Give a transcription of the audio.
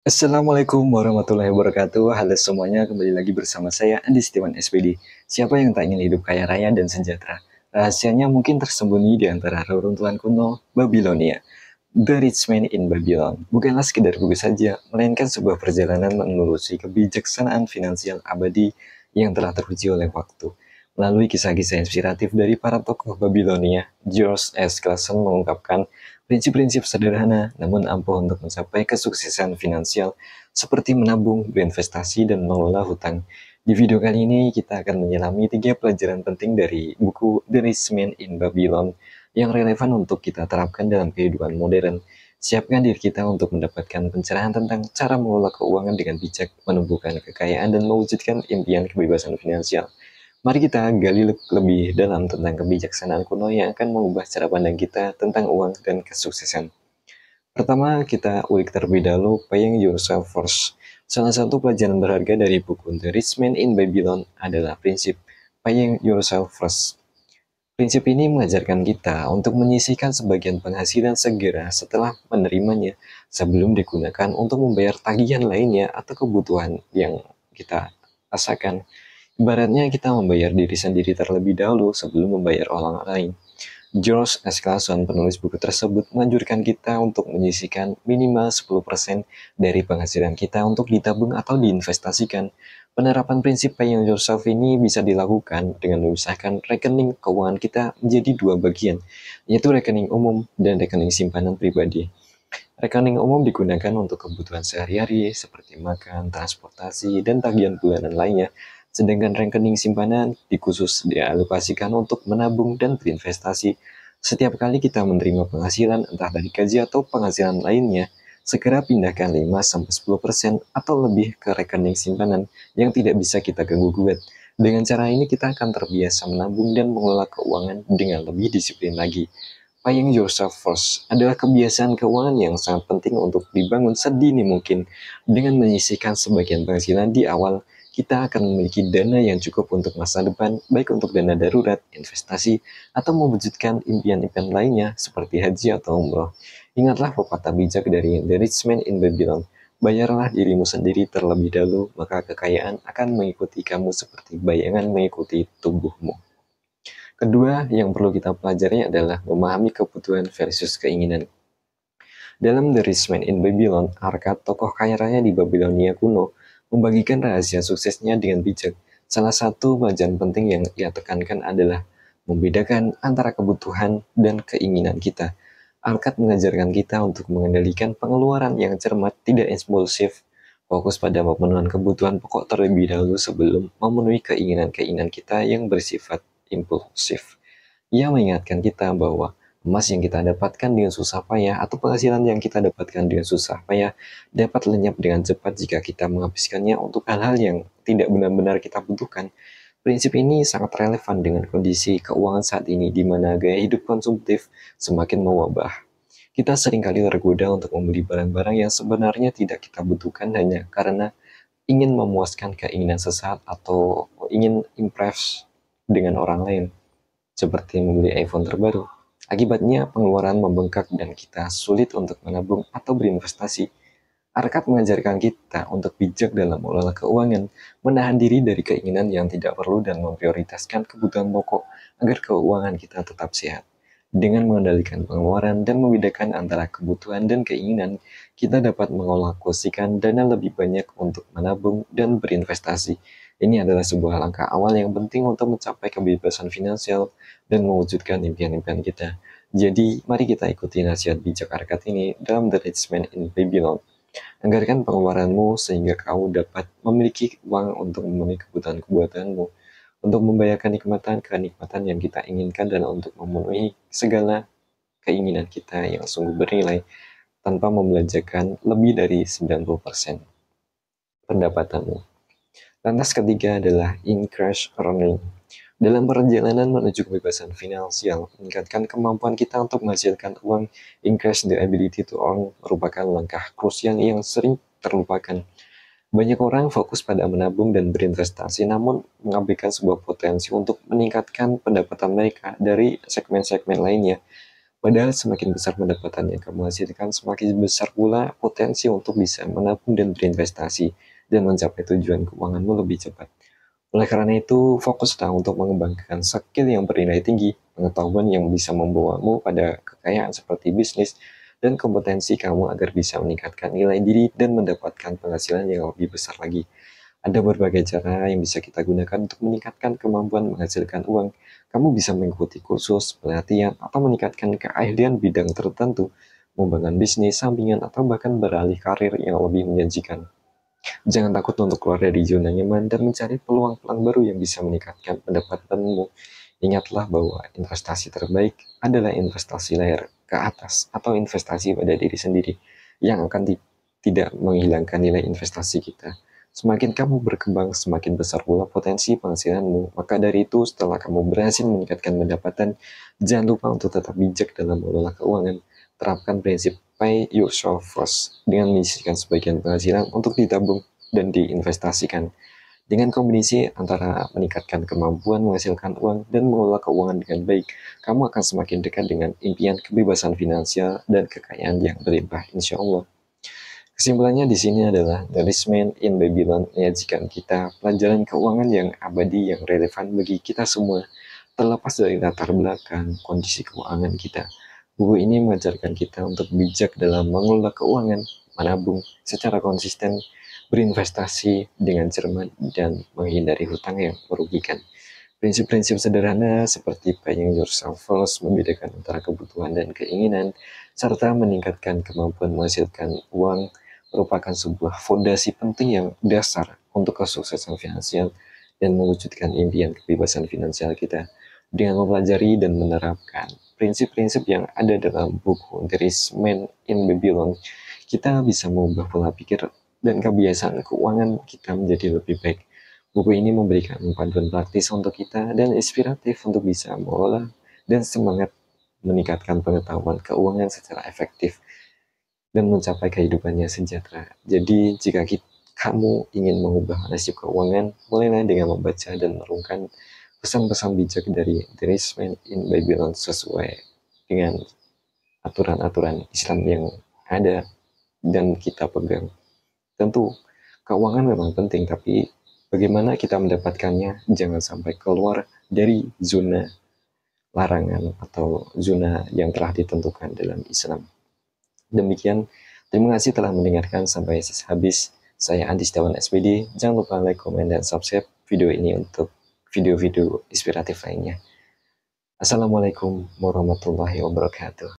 Assalamualaikum warahmatullahi wabarakatuh. Halo semuanya, kembali lagi bersama saya Andi Setiawan SPD. Siapa yang tak ingin hidup kaya raya dan sejahtera? Rahasianya mungkin tersembunyi di antara reruntuhan kuno Babilonia. The Rich Man in Babylon bukanlah sekedar buku saja, melainkan sebuah perjalanan menelusuri kebijaksanaan finansial abadi yang telah teruji oleh waktu. Melalui kisah-kisah inspiratif dari para tokoh Babilonia, George S. Clason mengungkapkan prinsip-prinsip sederhana namun ampuh untuk mencapai kesuksesan finansial seperti menabung, berinvestasi, dan mengelola hutang. Di video kali ini kita akan menyelami 3 pelajaran penting dari buku The Rich Man in Babylon yang relevan untuk kita terapkan dalam kehidupan modern. Siapkan diri kita untuk mendapatkan pencerahan tentang cara mengelola keuangan dengan bijak, menumbuhkan kekayaan, dan mewujudkan impian kebebasan finansial. Mari kita gali lebih dalam tentang kebijaksanaan kuno yang akan mengubah cara pandang kita tentang uang dan kesuksesan. Pertama, kita ulik terlebih dahulu Paying Yourself First. Salah satu pelajaran berharga dari buku The Rich Man in Babylon adalah prinsip Paying Yourself First. Prinsip ini mengajarkan kita untuk menyisihkan sebagian penghasilan segera setelah menerimanya sebelum digunakan untuk membayar tagihan lainnya atau kebutuhan yang kita rasakan. Ibaratnya kita membayar diri sendiri terlebih dahulu sebelum membayar orang lain. George S. Clason, penulis buku tersebut, menganjurkan kita untuk menyisihkan minimal 10% dari penghasilan kita untuk ditabung atau diinvestasikan. Penerapan prinsip pay yourself ini bisa dilakukan dengan memisahkan rekening keuangan kita menjadi 2 bagian, yaitu rekening umum dan rekening simpanan pribadi. Rekening umum digunakan untuk kebutuhan sehari-hari seperti makan, transportasi, dan tagihan bulanan lainnya, sedangkan rekening simpanan dikhusus dialokasikan untuk menabung dan berinvestasi. Setiap kali kita menerima penghasilan entah dari gaji atau penghasilan lainnya, segera pindahkan 5-10% atau lebih ke rekening simpanan yang tidak bisa kita ganggu-gugat. Dengan cara ini kita akan terbiasa menabung dan mengelola keuangan dengan lebih disiplin lagi. Paying yourself first adalah kebiasaan keuangan yang sangat penting untuk dibangun sedini mungkin. Dengan menyisihkan sebagian penghasilan di awal, kita akan memiliki dana yang cukup untuk masa depan, baik untuk dana darurat, investasi, atau mewujudkan impian-impian lainnya seperti haji atau umroh. Ingatlah pepatah bijak dari The Rich Man in Babylon. Bayarlah dirimu sendiri terlebih dahulu, maka kekayaan akan mengikuti kamu seperti bayangan mengikuti tubuhmu. Kedua, yang perlu kita pelajari adalah memahami kebutuhan versus keinginan. Dalam The Rich Man in Babylon, Arkad, tokoh kaya raya di Babilonia kuno, membagikan rahasia suksesnya dengan bijak. Salah satu pelajaran penting yang ia tekankan adalah membedakan antara kebutuhan dan keinginan kita. Arkad mengajarkan kita untuk mengendalikan pengeluaran yang cermat, tidak impulsif, fokus pada pemenuhan kebutuhan pokok terlebih dahulu sebelum memenuhi keinginan-keinginan kita yang bersifat impulsif. Ia mengingatkan kita bahwa emas yang kita dapatkan dengan susah payah atau penghasilan yang kita dapatkan dengan susah payah dapat lenyap dengan cepat jika kita menghabiskannya untuk hal-hal yang tidak benar-benar kita butuhkan. Prinsip ini sangat relevan dengan kondisi keuangan saat ini di mana gaya hidup konsumtif semakin mewabah. Kita seringkali tergoda untuk membeli barang-barang yang sebenarnya tidak kita butuhkan hanya karena ingin memuaskan keinginan sesaat atau ingin impress dengan orang lain seperti membeli iPhone terbaru. Akibatnya pengeluaran membengkak dan kita sulit untuk menabung atau berinvestasi. Arkad mengajarkan kita untuk bijak dalam mengelola keuangan, menahan diri dari keinginan yang tidak perlu dan memprioritaskan kebutuhan pokok agar keuangan kita tetap sehat. Dengan mengendalikan pengeluaran dan membedakan antara kebutuhan dan keinginan, kita dapat mengalokasikan dana lebih banyak untuk menabung dan berinvestasi. Ini adalah sebuah langkah awal yang penting untuk mencapai kebebasan finansial dan mewujudkan impian-impian kita. Jadi, mari kita ikuti nasihat bijak Arkad ini dalam The Rich Man in Babylon. Anggarkan pengeluaranmu sehingga kau dapat memiliki uang untuk memenuhi kebutuhan-kebutuhanmu, untuk membayarkan kenikmatan yang kita inginkan, dan untuk memenuhi segala keinginan kita yang sungguh bernilai tanpa membelanjakan lebih dari 90% pendapatanmu. Lantas ketiga adalah increase earning. Dalam perjalanan menuju kebebasan finansial, meningkatkan kemampuan kita untuk menghasilkan uang, increase the ability to earn merupakan langkah krusial yang sering terlupakan. Banyak orang fokus pada menabung dan berinvestasi, namun mengabaikan sebuah potensi untuk meningkatkan pendapatan mereka dari segmen-segmen lainnya. Padahal semakin besar pendapatan yang kamu hasilkan, semakin besar pula potensi untuk bisa menabung dan berinvestasi dan mencapai tujuan keuanganmu lebih cepat. Oleh karena itu, fokuslah untuk mengembangkan skill yang bernilai tinggi, pengetahuan yang bisa membawamu pada kekayaan seperti bisnis, dan kompetensi kamu agar bisa meningkatkan nilai diri dan mendapatkan penghasilan yang lebih besar lagi. Ada berbagai cara yang bisa kita gunakan untuk meningkatkan kemampuan menghasilkan uang. Kamu bisa mengikuti kursus, pelatihan, atau meningkatkan keahlian bidang tertentu, membangun bisnis sampingan, atau bahkan beralih karir yang lebih menjanjikan. Jangan takut untuk keluar dari zona nyaman dan mencari peluang-peluang baru yang bisa meningkatkan pendapatanmu. Ingatlah bahwa investasi terbaik adalah investasi layar ke atas atau investasi pada diri sendiri yang akan tidak menghilangkan nilai investasi kita. Semakin kamu berkembang, semakin besar pula potensi penghasilanmu. Maka dari itu, setelah kamu berhasil meningkatkan pendapatan, jangan lupa untuk tetap bijak dalam mengelola keuangan. Terapkan prinsip pay yourself first dengan menyisihkan sebagian penghasilan untuk ditabung dan diinvestasikan. Dengan kombinasi antara meningkatkan kemampuan menghasilkan uang dan mengelola keuangan dengan baik, kamu akan semakin dekat dengan impian kebebasan finansial dan kekayaan yang berlimpah, insya Allah. Kesimpulannya di sini adalah The Rich Man in Babylon menyajikan kita pelajaran keuangan yang abadi yang relevan bagi kita semua, terlepas dari latar belakang kondisi keuangan kita. Buku ini mengajarkan kita untuk bijak dalam mengelola keuangan, menabung secara konsisten, berinvestasi dengan cermat, dan menghindari hutang yang merugikan. Prinsip-prinsip sederhana seperti paying yourself first, membedakan antara kebutuhan dan keinginan, serta meningkatkan kemampuan menghasilkan uang merupakan sebuah fondasi penting yang dasar untuk kesuksesan finansial dan mewujudkan impian kebebasan finansial kita. Dengan mempelajari dan menerapkan prinsip-prinsip yang ada dalam buku The Rich Man in Babylon, kita bisa mengubah pola pikir dan kebiasaan keuangan kita menjadi lebih baik. Buku ini memberikan panduan praktis untuk kita dan inspiratif untuk bisa mengelola dan semangat meningkatkan pengetahuan keuangan secara efektif dan mencapai kehidupannya sejahtera. Jadi, jika kamu ingin mengubah nasib keuangan, mulailah dengan membaca dan merenungkan pesan-pesan bijak dari The Rich Man in Babylon sesuai dengan aturan-aturan Islam yang ada dan kita pegang. Tentu, keuangan memang penting, tapi bagaimana kita mendapatkannya jangan sampai keluar dari zona larangan atau zona yang telah ditentukan dalam Islam. Demikian, terima kasih telah mendengarkan sampai habis. Saya Andi Setiawan SPD. Jangan lupa like, komen, dan subscribe video ini untuk video-video inspiratif lainnya. Assalamualaikum warahmatullahi wabarakatuh.